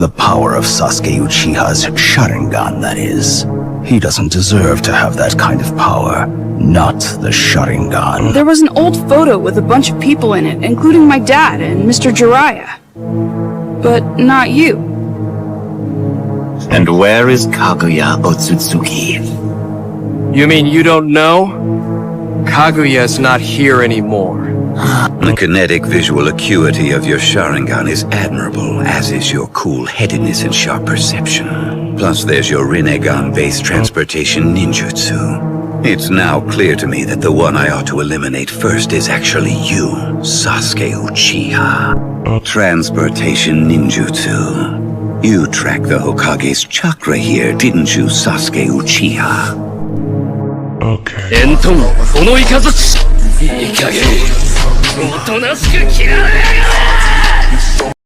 The power of Sasuke Uchiha's Sharingan, that is. He doesn't deserve to have that kind of power. Not the Sharingan. There was an old photo with a bunch of people in it, including my dad and Mr. Jiraiya. But not you. And where is Kaguya Otsutsuki? You mean you don't know? Kaguya's not here anymore. The kinetic visual acuity of your Sharingan is admirable, as is your cool-headedness and sharp perception. Plus there's your Rinnegan-based transportation ninjutsu. It's now clear to me that the one I ought to eliminate first is actually you, Sasuke Uchiha. Transportation ninjutsu. You tracked the Hokage's chakra here, didn't you, Sasuke Uchiha? Okay. 伝統このイカズチいい加減おとなしく切られやがれ